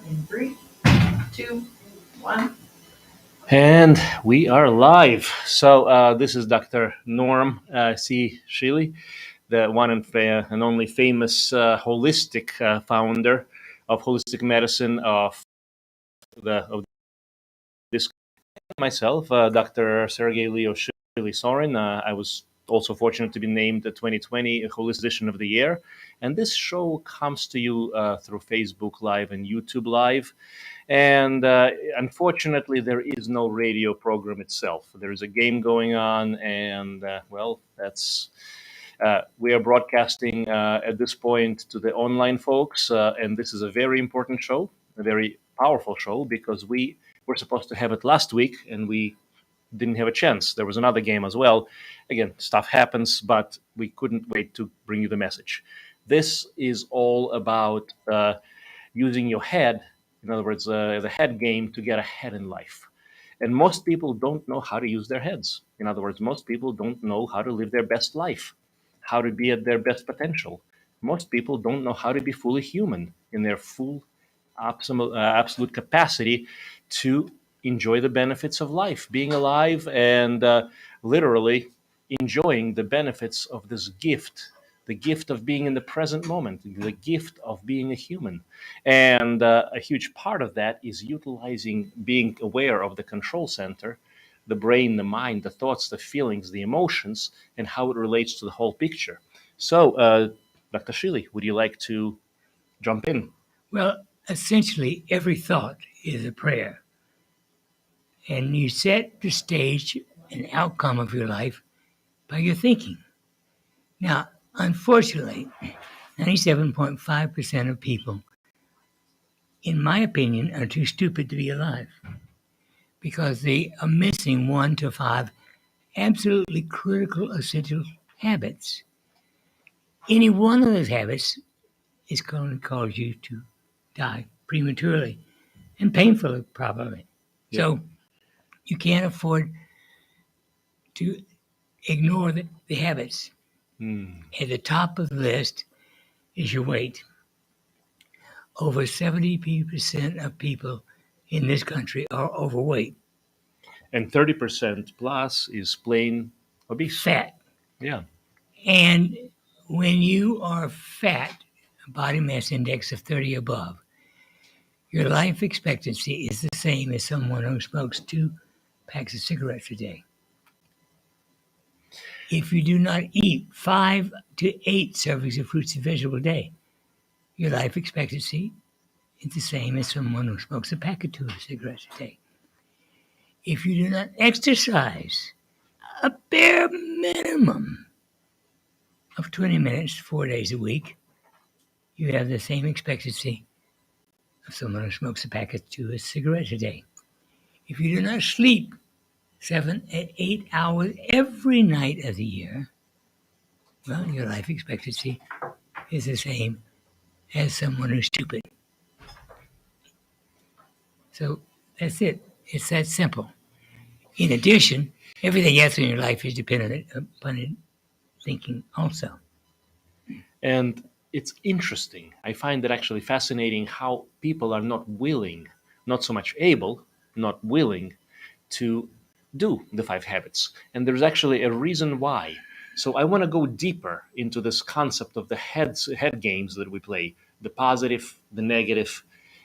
In 3, 2, 1. And we are live. So this is Dr. Norm C. Shealy, the one and only famous holistic founder of holistic medicine of this. Myself, Dr. Sergey Leo Shealy-Sorin. I was also fortunate to be named the 2020 Holistic of the Year. And this show comes to you through Facebook Live and YouTube Live. And unfortunately, there is no radio program itself. There is a game going on, and that's we are broadcasting at this point to the online folks, and this is a very important show, a very powerful show, because we were supposed to have it last week, and we didn't have a chance. There was another game as well. Again, stuff happens, but we couldn't wait to bring you the message. This is all about using your head, in other words, the head game to get ahead in life. And most people don't know how to use their heads. In other words, most people don't know how to live their best life, how to be at their best potential. Most people don't know how to be fully human in their full absolute capacity to enjoy the benefits of life, being alive, and literally enjoying the benefits of this gift, the gift of being in the present moment, the gift of being a human. And a huge part of that is utilizing, being aware of the control center, the brain, the mind, the thoughts, the feelings, the emotions, and how it relates to the whole picture. So, Dr. Shealy, would you like to jump in? Well, essentially, every thought is a prayer. And you set the stage and outcome of your life by your thinking. Now, unfortunately, 97.5% of people, in my opinion, are too stupid to be alive because they are missing 1 to 5 absolutely critical, essential habits. Any one of those habits is going to cause you to die prematurely and painfully, probably. Yeah. So you can't afford to ignore the habits. At the top of the list is your weight. Over 70% of people in this country are overweight. And 30% plus is plain obese. Fat. Yeah. And when you are fat, a body mass index of 30 above, your life expectancy is the same as someone who smokes 2 packs of cigarettes a day. If you do not eat 5 to 8 servings of fruits and vegetables a day, your life expectancy is the same as someone who smokes a pack or 2 of cigarettes a day. If you do not exercise a bare minimum of 20 minutes 4 days a week, you have the same expectancy of someone who smokes a pack or 2 of cigarettes a day. If you do not sleep 7 to 8 hours every night of the year, well, your life expectancy is the same as someone who's stupid. So that's it. It's that simple. In addition, everything else in your life is dependent upon thinking also. And it's interesting. I find it actually fascinating how people are not willing, not so much able, not willing to do the 5 habits. And there's actually a reason why. So I want to go deeper into this concept of the head games that we play, the positive, the negative,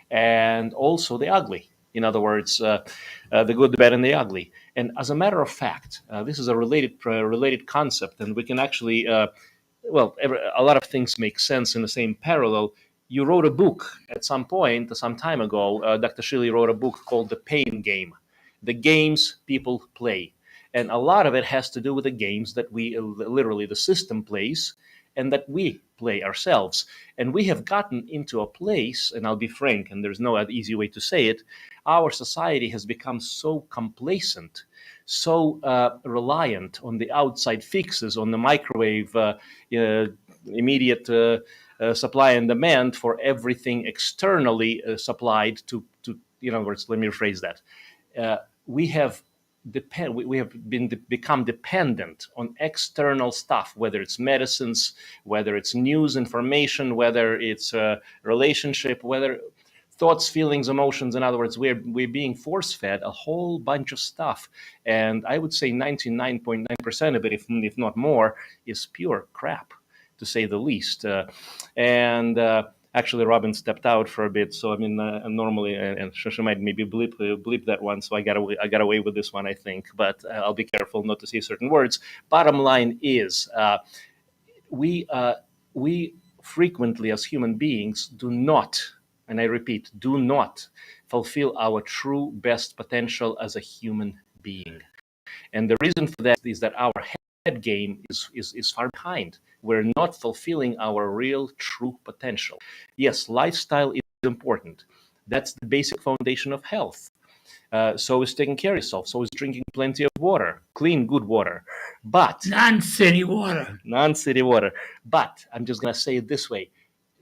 and also the ugly. In other words, the good, the bad, and the ugly. And as a matter of fact, this is a related concept, and we can actually, a lot of things make sense in the same parallel. You wrote a book at some point, some time ago. Dr. Shealy wrote a book called The Pain Game, the games people play. And a lot of it has to do with the games that we, literally the system plays, and that we play ourselves. And we have gotten into a place, and I'll be frank, and there's no easy way to say it, our society has become so complacent, so reliant on the outside fixes, on the microwave, immediate supply and demand for everything externally supplied to, in other words, let me rephrase that. We have become dependent on external stuff, whether it's medicines, whether it's news information, whether it's a relationship, whether thoughts, feelings, emotions. In other words, we're being force fed a whole bunch of stuff, and I would say 99.9% of it, if not more, is pure crap, to say the least. And Actually, Robin stepped out for a bit, so I mean, normally, and she might maybe bleep that one, so I got away with this one, I think. But I'll be careful not to say certain words. Bottom line is, we frequently, as human beings, do not, and I repeat, do not fulfill our true best potential as a human being. And the reason for that is that our head game is far behind. We're not fulfilling our real true potential. Yes, lifestyle is important. That's the basic foundation of health. So is taking care of yourself. So is drinking plenty of water, clean, good water. But Non-city water. non-city water. But I'm just going to say it this way.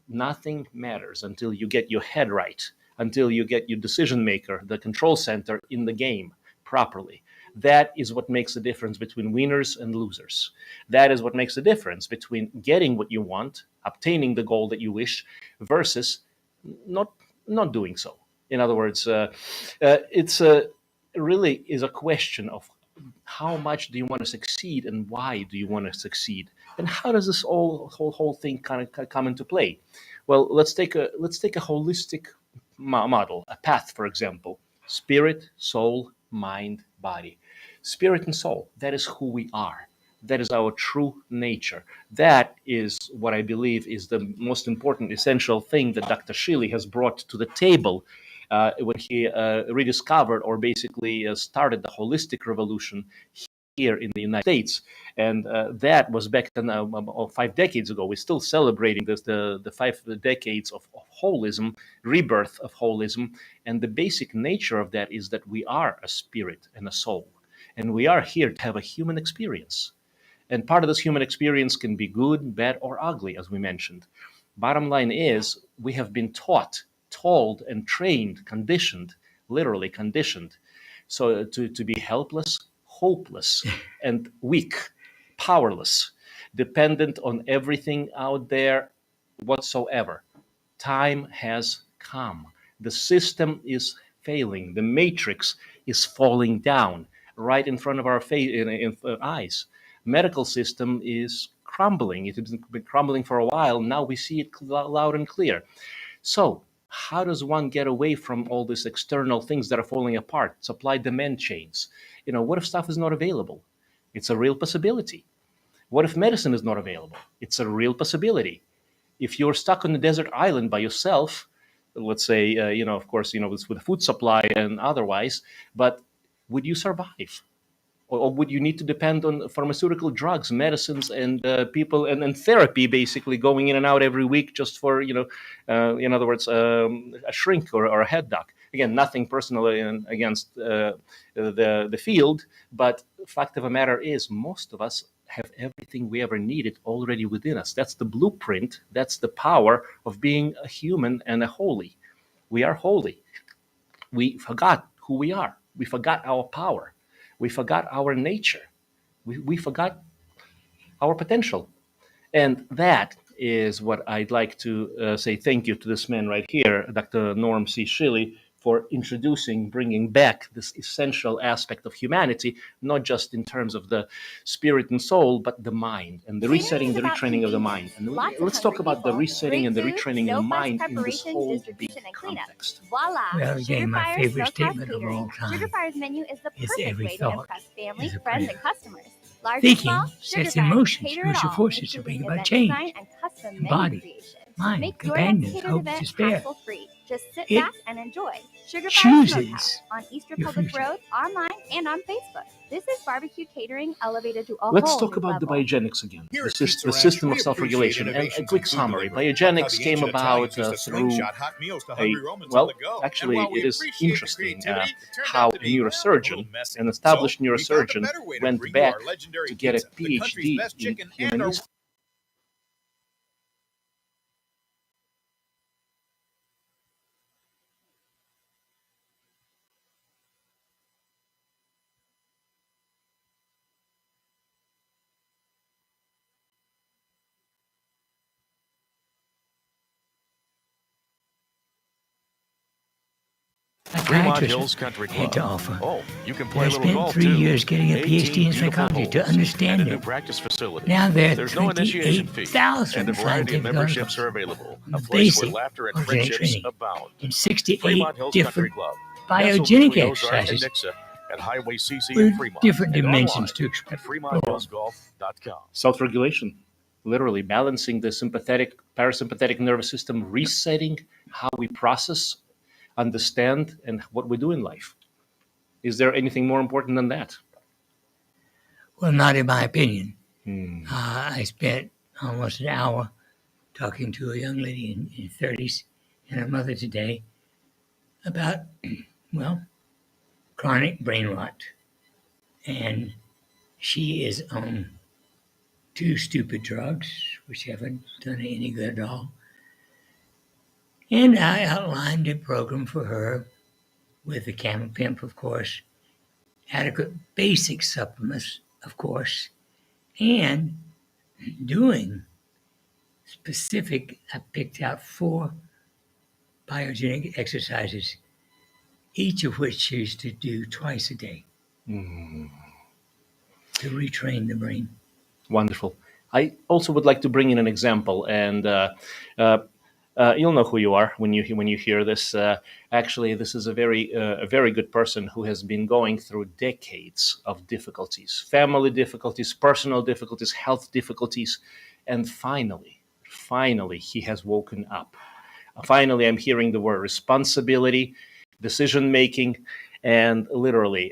Nothing matters until you get your head right, until you get your decision maker, the control center in the game properly. That is what makes the difference between winners and losers. That is what makes the difference between getting what you want, obtaining the goal that you wish, versus not not doing so. In other words, it's really is a question of how much do you want to succeed and why do you want to succeed, and how does this whole thing kind of come into play. Well, let's take a holistic model, a path, for example: spirit, soul, mind, body. Spirit and soul, that is who we are. That is our true nature. That is what I believe is the most important, essential thing that Dr. Shealy has brought to the table when he rediscovered, or basically started, the holistic revolution here in the United States. And that was back then, 5 decades ago. We're still celebrating the 5 decades of holism, rebirth of holism. And the basic nature of that is that we are a spirit and a soul. And we are here to have a human experience. And part of this human experience can be good, bad, or ugly, as we mentioned. Bottom line is, we have been taught, told, and trained, conditioned, literally conditioned, so to be helpless, hopeless, and weak, powerless, dependent on everything out there whatsoever. Time has come. The system is failing. The matrix is falling down right in front of our face, in eyes. Medical system is crumbling. It has been crumbling for a while. Now we see it loud and clear. So how does one get away from all these external things that are falling apart? Supply demand chains. What if stuff is not available? It's a real possibility. What if medicine is not available? It's a real possibility. If you're stuck on a desert island by yourself, let's say, of course, with food supply and otherwise, but would you survive? Or would you need to depend on pharmaceutical drugs, medicines, and people, and therapy, basically going in and out every week just for, in other words, a shrink or a head doc? Again, nothing personally against the field, but fact of the matter is, most of us have everything we ever needed already within us. That's the blueprint. That's the power of being a human and a holy. We are holy. We forgot who we are. We forgot our power. We forgot our nature. We forgot our potential. And that is what I'd like to say thank you to this man right here, Dr. Norm C. Shealy, for introducing, bringing back this essential aspect of humanity, not just in terms of the spirit and soul, but the mind, and the resetting, the retraining of the mind. And let's talk about the resetting and the retraining of the mind in this whole big context. Voila! Well, again, my Sugar favorite Fire's statement of catering. all time Sugar Fire's menu is the is perfect every way to thought impress family, is a friends, prayer. and customers. Large and Thinking small, Sugar sets in Fire motion cater spiritual it all, forces to including bring about event change. design and custom menu Body, creation. mind, Make your companions, next catered hopes, event despair. hassle-free. Just sit It back and enjoy. Sugar Fire Smokehouse chooses on Easter your Public future. Road, online, and on Facebook. This is barbecue catering elevated to a Let's whole talk new about the level. biogenics again. Here The, at Pizza the Ranch, system we of self-regulation. appreciate And a innovations quick in food summary: delivery, like how biogenics the came ancient about Italians used to through slingshot hot meals to hungry Romans on well, the go. actually, And while we it is appreciate the interesting creativity, it turned how out a to be, well, a neurosurgeon, little messy. an established So, we found a neurosurgeon, better way to went bring you back our legendary to get a pizza, the country's PhD best in chicken human and our history. psychiatrist had to offer. Oh, you can And play I a little spent golf 3 too. years getting a 18 PhD in beautiful psychology to holes understand and a new it. practice facility. Now there are There's no initiation fee, 28,000 and a variety of scientific memberships articles are available. on A the place where basic laughter and organic friendships training abound. in 68 Fremont Hills Country different Club, nestled biogenic between Ozark and exercises Nixa at Highway CC with in Fremont, different and dimensions online to at explore. FremontHillsGolf.com. Self-regulation, literally balancing the sympathetic, parasympathetic nervous system, resetting how we process, understand, and what we do in life. Is there anything more important than that? Well, not in my opinion. I spent almost an hour talking to a young lady in her 30s and her mother today about, well, chronic brain rot. And she is on 2 stupid drugs, which haven't done any good at all. And I outlined a program for her with the Camel Pimp, of course, adequate basic supplements, of course, and doing specific, I picked out 4 biogenic exercises, each of which she is to do twice a day to retrain the brain. Wonderful. I also would like to bring in an example, and you'll know who you are when you hear this. Actually, this is a very good person who has been going through decades of difficulties, family difficulties, personal difficulties, health difficulties, and finally, he has woken up. Finally, I'm hearing the word responsibility, decision making, and literally,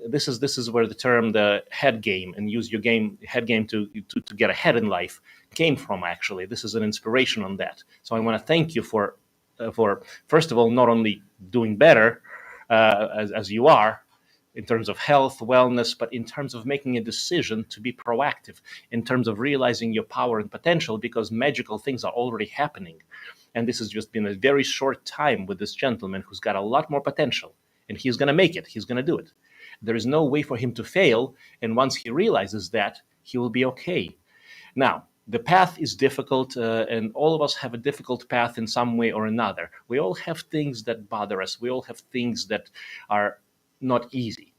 this is where the term the head game and use your head game to get ahead in life came from. Actually, this is an inspiration on that. So I want to thank you for first of all not only doing better as you are in terms of health, wellness, but in terms of making a decision to be proactive, in terms of realizing your power and potential, because magical things are already happening. And this has just been a very short time with this gentleman who's got a lot more potential, and he's going to make it. He's going to do it. There is no way for him to fail. And once he realizes that, he will be okay. Now, the path is difficult, and all of us have a difficult path in some way or another. We all have things that bother us. We all have things that are not easy.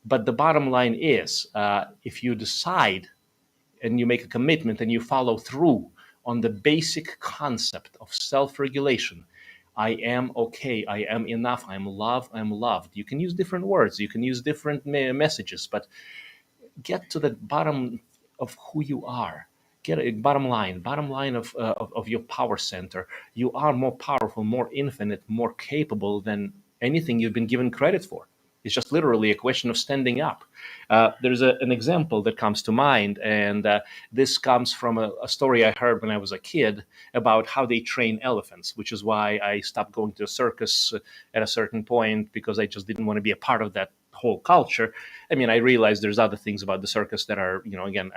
But the bottom line is, if you decide and you make a commitment and you follow through on the basic concept of self-regulation, I am okay, I am enough, I'm loved. You can use different words, you can use different messages, but get to the bottom of who you are. Get a bottom line of your power center. You are more powerful, more infinite, more capable than anything you've been given credit for. It's just literally a question of standing up. There's an example that comes to mind, and this comes from a story I heard when I was a kid about how they train elephants, which is why I stopped going to a circus at a certain point, because I just didn't want to be a part of that whole culture. I mean, I realized there's other things about the circus that are, again,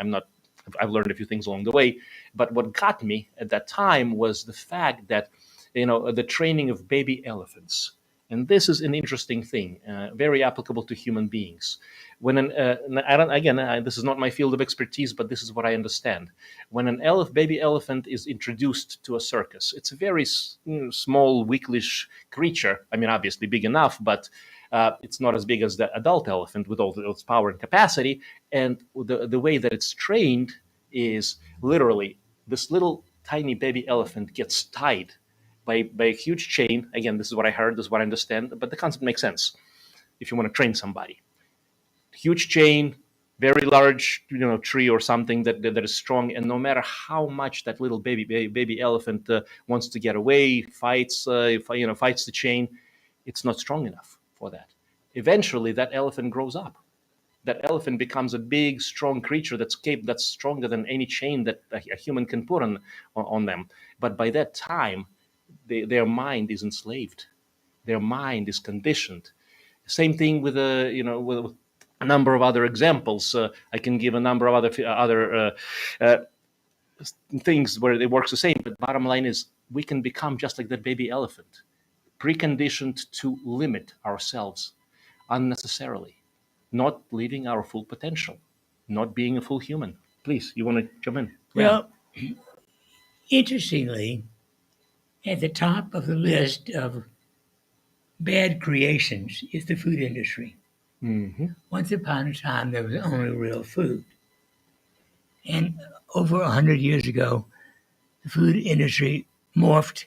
I've learned a few things along the way, but what got me at that time was the fact that, the training of baby elephants. And this is an interesting thing, very applicable to human beings. When this is not my field of expertise, but this is what I understand. When an baby elephant is introduced to a circus, it's a very small, weaklish creature. I mean, obviously big enough, but it's not as big as the adult elephant with all its power and capacity. And the way that it's trained is literally this little tiny baby elephant gets tied by a huge chain. Again, this is what I heard, this is what I understand, but the concept makes sense if you want to train somebody. Huge chain, very large, tree or something that is strong, and no matter how much that little baby elephant wants to get away, fights the chain, it's not strong enough for that. Eventually, that elephant grows up. That elephant becomes a big, strong creature that's stronger than any chain that a human can put on them. But by that time, their mind is enslaved. Their mind is conditioned. Same thing with with a number of other examples. I can give a number of other things where it works the same. But bottom line is, we can become just like that baby elephant, preconditioned to limit ourselves unnecessarily, not living our full potential, not being a full human. Please, you want to jump in? Well, interestingly, at the top of the list of bad creations is the food industry. Mm-hmm. Once upon a time, there was only real food. And over 100 years ago, the food industry morphed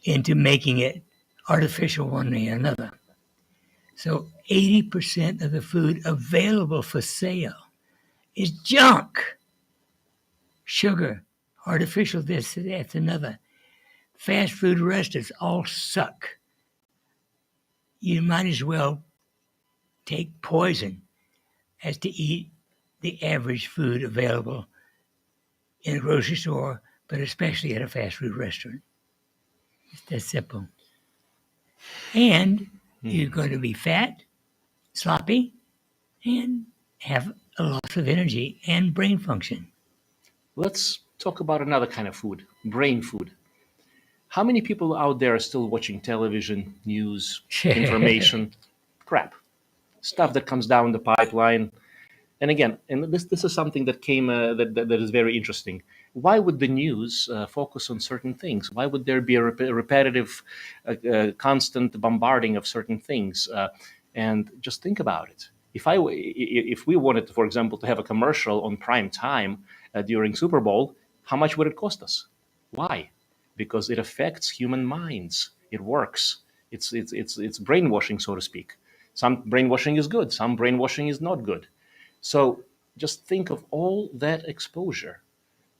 into making it artificial one way or another. So 80% of the food available for sale is junk. Sugar, artificial this, that's another. Fast food restaurants all suck. You might as well take poison as to eat the average food available in a grocery store, but especially at a fast food restaurant. It's that simple. And you're going to be fat, sloppy, and have a loss of energy and brain function. Let's talk about another kind of food, brain food. How many people out there are still watching television, news, information, crap, stuff that comes down the pipeline? And again, and this is something that came that is very interesting. Why would the news focus on certain things? Why would there be a repetitive, constant bombarding of certain things? And just think about it. If we wanted, for example, to have a commercial on prime time during Super Bowl, how much would it cost us? Why? Because it affects human minds. It works. It's brainwashing, so to speak. Some brainwashing is good. Some brainwashing is not good. So just think of all that exposure.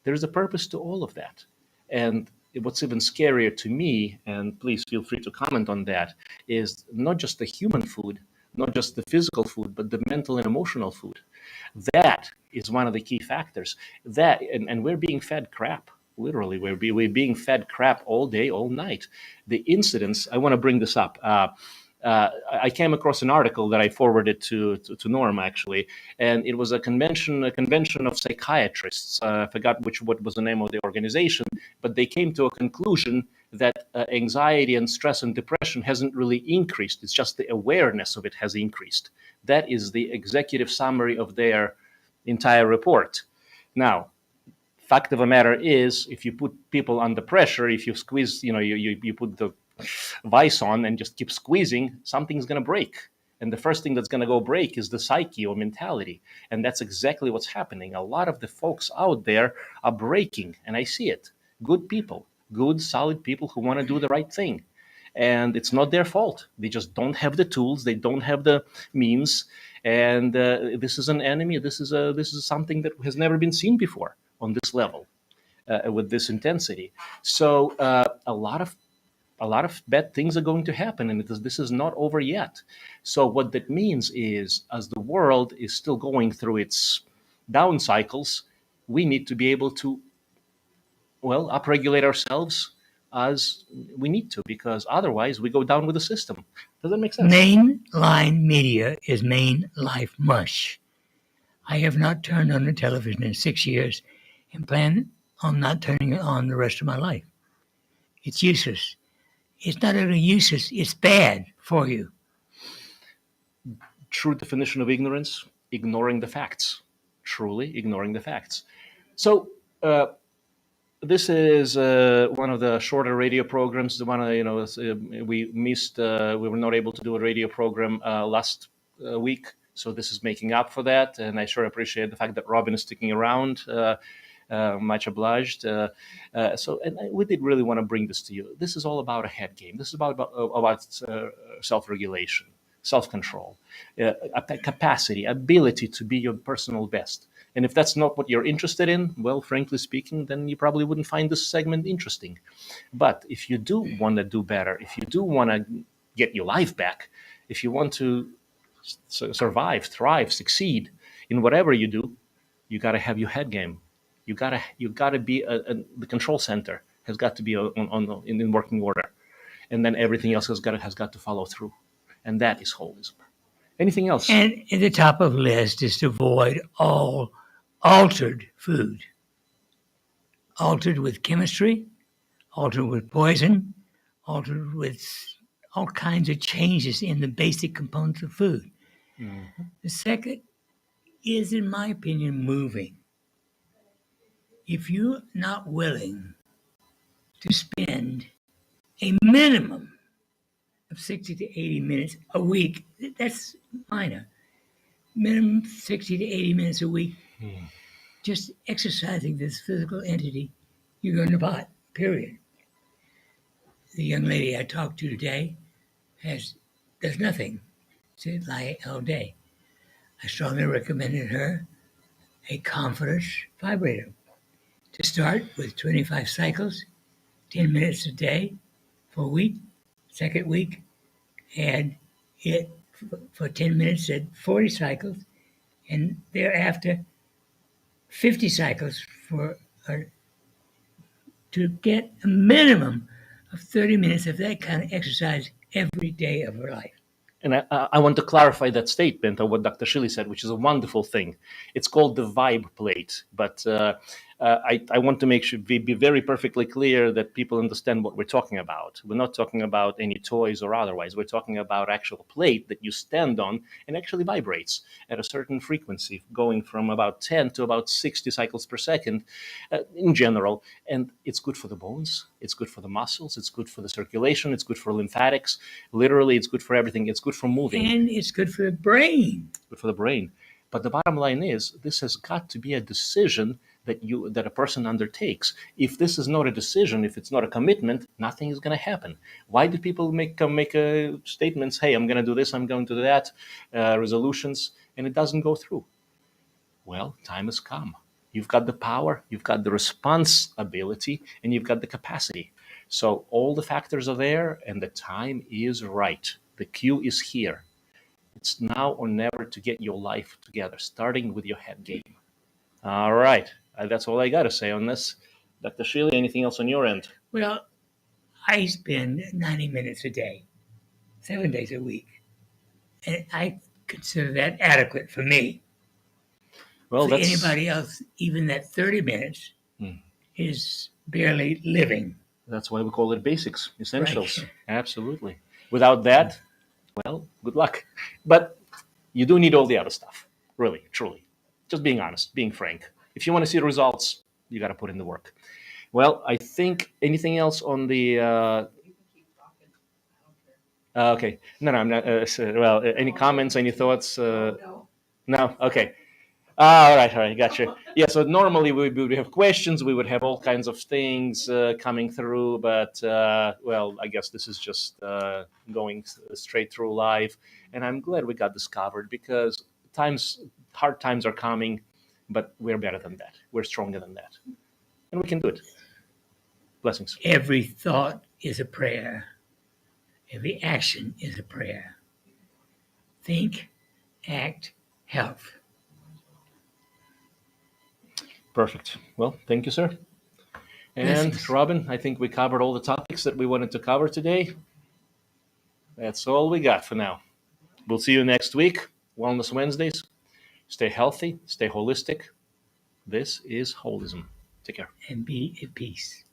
There's a purpose to all of that. And what's even scarier to me, and please feel free to comment on that, is not just the human food, not just the physical food, but the mental and emotional food. That is one of the key factors. And we're being fed crap. Literally, we're being fed crap all day, all night. The incidents, I want to bring this up. I came across an article that I forwarded to Norm, actually, and it was a convention of psychiatrists. I forgot what was the name of the organization, but they came to a conclusion that anxiety and stress and depression hasn't really increased. It's just the awareness of it has increased. That is the executive summary of their entire report. Now, fact of the matter is, if you put people under pressure, if you squeeze, you put the vice on and just keep squeezing, something's going to break. And the first thing that's going to go break is the psyche or mentality. And that's exactly what's happening. A lot of the folks out there are breaking, and I see it. Good people, good, solid people who want to do the right thing. And it's not their fault. They just don't have the tools. They don't have the means. And this is an enemy. This is something that has never been seen before on this level, with this intensity. So a lot of bad things are going to happen, and this is not over yet. So what that means is, as the world is still going through its down cycles, we need to be able to, upregulate ourselves as we need to, because otherwise we go down with the system. Does that make sense? Mainline media is main life mush. I have not turned on the television in 6 years and plan on not turning it on the rest of my life. It's useless. It's not only useless, it's bad for you. True definition of ignorance: ignoring the facts. Truly ignoring the facts. So this is one of the shorter radio programs. The one we missed. We were not able to do a radio program last week, so this is making up for that. And I sure appreciate the fact that Robin is sticking around. Much obliged. We did really want to bring this to you. This is all about a head game. This is about self-regulation, self-control, capacity, ability to be your personal best. And if that's not what you're interested in, well, frankly speaking, then you probably wouldn't find this segment interesting. But if you do want to do better, if you do want to get your life back, if you want to survive, thrive, succeed in whatever you do, you got to have your head game. You gotta be the control center has got to be in working order, and then everything else has got to follow through, and that is holism. Anything else? And at the top of the list is to avoid all altered food, altered with chemistry, altered with poison, altered with all kinds of changes in the basic components of food. Mm-hmm. The second is, in my opinion, moving. If you're not willing to spend a minimum of of 60 to 80 minutes a week. That's minor. Minimum 60 to 80 minutes a week. Just exercising this physical entity you're going to buy, period. The young lady I talked to today does nothing. She lie all day. I strongly recommended her a confidence vibrator to start with 25 cycles, 10 minutes a day for a week. Second week, add it for 10 minutes at 40 cycles, and thereafter 50 cycles to get a minimum of 30 minutes of that kind of exercise every day of her life. And I want to clarify that statement of what Dr. Shealy said, which is a wonderful thing. It's called the vibe plate, but I want to make sure be very perfectly clear that people understand what we're talking about. We're not talking about any toys or otherwise. We're talking about actual plate that you stand on and actually vibrates at a certain frequency, going from about 10 to about 60 cycles per second in general. And it's good for the bones. It's good for the muscles. It's good for the circulation. It's good for lymphatics. Literally, it's good for everything. It's good for moving. And it's good for the brain. Good for the brain. But the bottom line is, this has got to be a decision that a person undertakes. If this is not a decision, if it's not a commitment, nothing is going to happen. Why do people make statements? Hey, I'm going to do this. I'm going to do that. Resolutions, and it doesn't go through. Well, time has come. You've got the power, you've got the responsibility, and you've got the capacity. So all the factors are there, and the time is right. The cue is here. It's now or never to get your life together, starting with your head game. All right. That's all I got to say on this. Dr. Shealy, anything else on your end? Well, I spend 90 minutes a day, 7 days a week. And I consider that adequate for me. Well, for anybody else, even that 30 minutes is barely living. That's why we call it basics, essentials. Right. Absolutely. Without that, well, good luck. But you do need all the other stuff, really, truly. Just being honest, being frank. If you want to see the results, you got to put in the work. Well, I think anything else on the... okay. No, I'm not... any comments, any thoughts? No? Okay. All right, gotcha. Yeah, so normally we would have questions, we would have all kinds of things coming through, but, well, I guess this is just going straight through live, and I'm glad we got this covered because hard times are coming, but we're better than that. We're stronger than that, and we can do it. Blessings. Every thought is a prayer. Every action is a prayer. Think, act, health. Perfect. Well, thank you, sir. And Robin, I think we covered all the topics that we wanted to cover today. That's all we got for now. We'll see you next week, Wellness Wednesdays. Stay healthy, stay holistic. This is Holism. Take care. And be at peace.